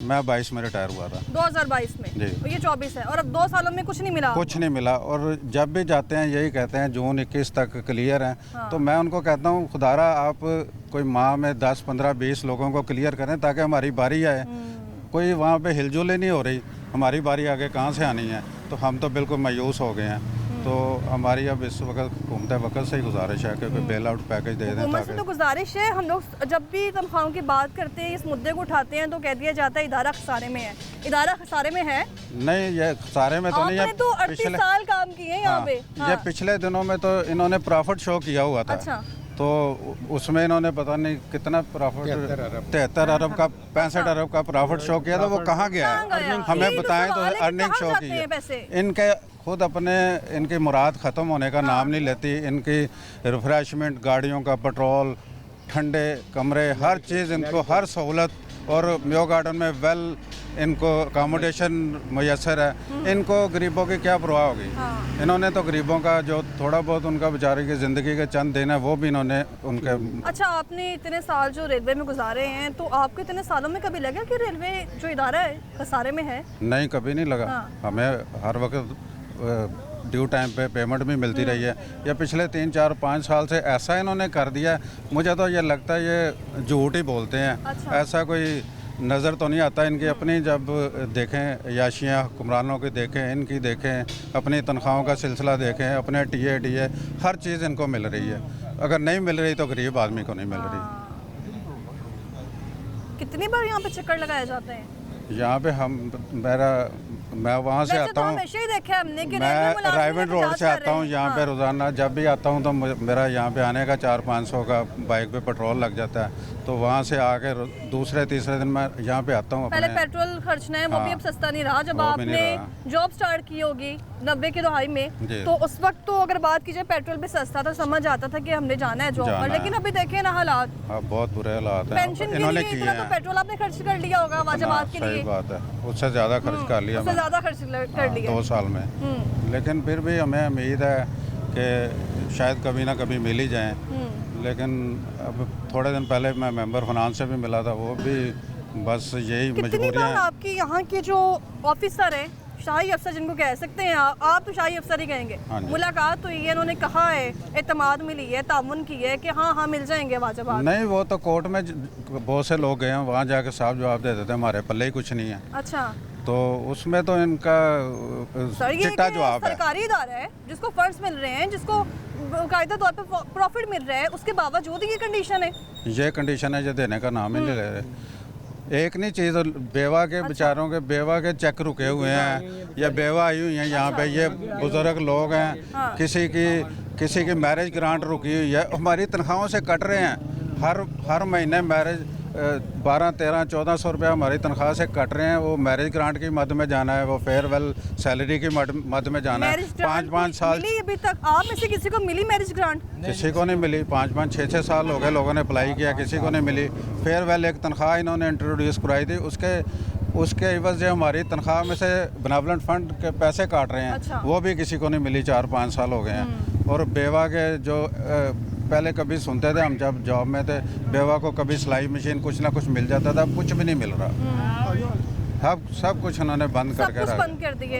मैं 22 में रिटायर हुआ था। 2022 में जी। और ये 24 है और अब 2 सालों में कुछ नहीं मिला। कुछ नहीं मिला और जब भी जाते हैं यही कहते हैं जून 21 तक क्लियर हैं। हाँ। तो मैं उनको कहता हूँ खुदारा आप कोई माह में 10, 15, 20 लोगों को क्लियर करें ताकि हमारी बारी आए। कोई वहाँ पे हिलजुल ही नहीं हो रही, हमारी बारी आगे कहाँ से आनी है। तो हम तो बिल्कुल मायूस हो गए हैं। तो हमारी अब इस वक्त घूमते वक्त से ही गुजारिश है कि बेल आउट पैकेज दे दें हुकूमत से तो ताकि गुजारिश है। हम लोग जब भी तनख्वाहों की बात करते हैं, इस मुद्दे को उठाते हैं तो कह दिया जाता है इदारा खसारे में है। इदारा खसारे में है? नहीं, ये सारे में तो नहीं आपने तो 38 साल काम किए हैं यहाँ पे। ये पिछले दिनों में तो इन्होंने प्रॉफिट शो किया हुआ था। अच्छा। तो उसमें इन्होंने पता नहीं कितना प्रॉफिट 73 अरब का 65 अरब का प्रॉफिट शो किया था। वो कहाँ गया है हमें बताएं। तो अर्निंग शो की है इनके खुद अपने इनकी मुराद ख़त्म होने का नाम नहीं लेती। इनकी रिफ्रेशमेंट, गाड़ियों का पेट्रोल, ठंडे कमरे, हर चीज़ इनको हर सहूलत और म्यो गार्डन में वेल इनको अकोमोडेशन मैसर है। इनको गरीबों की क्या परवाह होगी। इन्होंने तो गरीबों का जो थोड़ा बहुत उनका बेचारे की ज़िंदगी के चंद दिन है वो भी इन्होंने उनके। अच्छा, आपने इतने साल जो रेलवे में गुजारे हैं तो आपको इतने सालों में कभी लगा कि रेलवे जो इदारा है खसारे में है? नहीं, कभी नहीं लगा। हमें हर वक्त ड्यू टाइम पे पेमेंट भी मिलती रही है। या पिछले 3, 4, 5 साल से ऐसा इन्होंने कर दिया है, मुझे तो ये लगता है ये झूठ ही बोलते हैं। अच्छा। ऐसा कोई नज़र तो नहीं आता इनकी अपनी। जब देखें याशियाँ हुक्मरानों की देखें, इनकी देखें, अपनी तनख्वाहों का सिलसिला देखें, अपने टीए हर चीज़ इनको मिल रही है। अगर नहीं मिल रही तो गरीब आदमी को नहीं मिल रही। कितनी बार यहाँ पे चक्कर लगाए जाते हैं? यहाँ पे मैं वहाँ से आता हूँ। हमेशा ही देखा है हमने कि मैं रायवन रोड से आता हूँ यहाँ पे रोज़ाना। जब भी आता हूँ तो मेरा यहाँ पे आने का 400-500 का बाइक पे पेट्रोल लग जाता है। तो वहाँ से आके दूसरे तीसरे दिन मैं यहाँ पे आता हूँ। पहले पेट्रोल खर्चना है वो भी अब सस्ता नहीं रहा। जब आपने जॉब स्टार्ट की होगी 90 की दहाई में, तो उस वक्त तो अगर बात की जाए पेट्रोल भी सस्ता था, समझ आता था कि हमने जाना है जॉब पर। लेकिन अभी देखें ना हालात, बहुत बुरे हालात हैं। पेंशन के लिए इतना तो पेट्रोल आपने खर्च कर लिया होगा वाजबात के लिए। सही बात है, उससे ज़्यादा खर्च कर लिया, उससे ज़्यादा खर्च कर लिया 2 साल में। लेकिन फिर भी हमें उम्मीद है कि शायद कभी ना कभी मिल ही जाएँ। लेकिन अब थोड़े दिन पहले मैं मेंबर फाइनेंस से भी मिला था, वो भी बस यही मजबूरियाँ। आपकी यहाँ के जो ऑफिसर हैं, शाही अफसर जिनको कह सकते हैं, आप तो शाही अफसर ही कहेंगे, मुलाकात हुई है, उन्होंने कहा है, एतमाद मिली है, तामुन की है कि हाँ मिल जाएंगे वाजबात? नहीं, वो तो कोर्ट में बहुत से लोग गए हैं, वहाँ जाके साफ जवाब दे देते हैं हमारे पल्ले ही कुछ नहीं है। अच्छा। तो उसमें तो इनका चिट्टा जवाब है। सरकारी इदारा है जिसको फंड्स मिल रहे हैं, जिसको कायदा तौर पर प्रॉफिट मिल रहा है, उसके बावजूद ये कंडीशन है। ये कंडीशन है जो देने का नाम ही नहीं ले रहे। एक नहीं चीज़, बेवा के बेचारों के बेवा के चेक रुके हुए हैं या बेवा आई हुई हैं यहाँ पे। ये बुजुर्ग लोग हैं, किसी की मैरिज ग्रांट रुकी हुई है, हमारी तनख्वाहों से कट रहे हैं। हर महीने मैरिज 12, 13, 1400 रुपया हमारी तनख्वाह से कट रहे हैं। वो मैरिज ग्रांट की मद में जाना है, वो फेयरवेल सैलरी की मद में जाना है। 5-5 साल अभी तक आप में से किसी को मिली मैरिज ग्रांट? किसी को नहीं मिली। 5-5, 6-6 साल हो गए लोगों ने अप्लाई किया, किसी को नहीं मिली। फेयरवेल एक तनख्वाह इन्होंने इंट्रोड्यूस कराई थी, उसके एवज जो हमारी तनख्वाह में से बेनेवलेंट फंड के पैसे काट रहे हैं। अच्छा। वो भी किसी को नहीं मिली, 4-5 साल हो गए हैं। और बेवा के जो पहले कभी सुनते थे हम जब जॉब में थे, बेवा को कभी सिलाई मशीन कुछ ना कुछ मिल जाता था, कुछ भी नहीं मिल रहा। सब कुछ उन्होंने बंद करके बंद कर दिए।